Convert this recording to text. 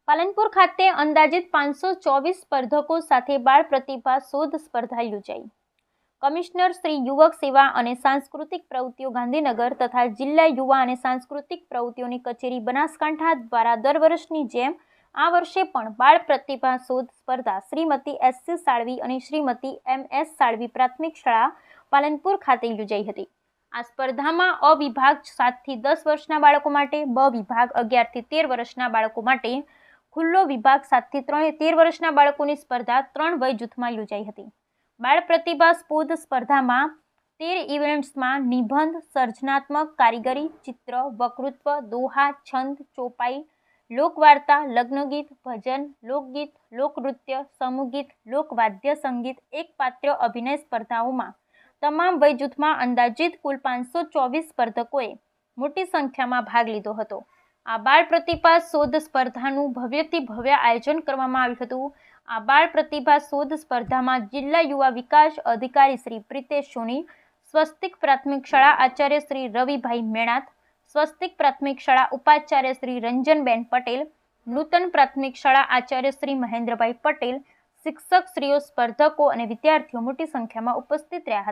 પાલનપુર ખાતે અંદાજિત 524 સ્પર્ધકો સાથે બાળ પ્રતિભા શોધ સ્પર્ધા યોજાઈ। કમિશનર શ્રી યુવક સેવા અને સાંસ્કૃતિક પ્રવૃત્તિઓ ગાંધીનગર તથા જિલ્લા યુવા અને સાંસ્કૃતિક પ્રવૃત્તિઓની કચેરી બનાસકાંઠા દ્વારા દર વર્ષની જેમ આ વર્ષે પણ બાળ પ્રતિભા શોધ સ્પર્ધા શ્રીમતી એસ.સી. સાળવી અને શ્રીમતી એમ.એસ. સાળવી પ્રાથમિક શાળા પાલનપુર ખાતે યોજાઈ હતી। આ સ્પર્ધામાં અ વિભાગ 7 થી 10 વર્ષના બાળકો માટે, બ વિભાગ 11 થી 13 વર્ષના બાળકો માટે, ખુલ્લો વિભાગ 7 થી 13 વર્ષના બાળકોની સ્પર્ધા 3 વય જૂથમાં યોજાઈ હતી। બાળ પ્રતિભા શોધ સ્પર્ધામાં 13 ઇવેન્ટ્સમાં નિબંધ, સર્જનાત્મક કારીગરી, ચિત્ર, વક્તૃત્વ, દોહા, છંદ, ચોપાઈ, લોકવાર્તા, લગ્નગીત, ભજન, લોકગીત, લોકનૃત્ય, સમૂહગીત, લોકવાદ્ય સંગીત, એકપાત્ર અભિનય સ્પર્ધાઓમાં તમામ વય જૂથમાં અંદાજિત કુલ 524 સ્પર્ધકોએ મોટી સંખ્યામાં ભાગ લીધો હતો। આ બાળ પ્રતિભા શોધ સ્પર્ધાનું ભવ્યથી ભવ્ય આયોજન કરવામાં આવ્યું હતું। આ બાળ પ્રતિભા શોધ સ્પર્ધામાં જિલ્લા યુવા વિકાસ અધિકારી શ્રી પ્રિતેશ સોની, સ્વસ્તિક પ્રાથમિક શાળા આચાર્ય શ્રી રવિભાઈ મેણાત, સ્વસ્તિક પ્રાથમિક શાળા ઉપાચાર્ય શ્રી રંજનબેન પટેલ, નૂતન પ્રાથમિક શાળા આચાર્ય શ્રી મહેન્દ્રભાઈ પટેલ, શિક્ષક શ્રીઓ, સ્પર્ધકો અને વિદ્યાર્થીઓ મોટી સંખ્યામાં ઉપસ્થિત રહ્યા હતા।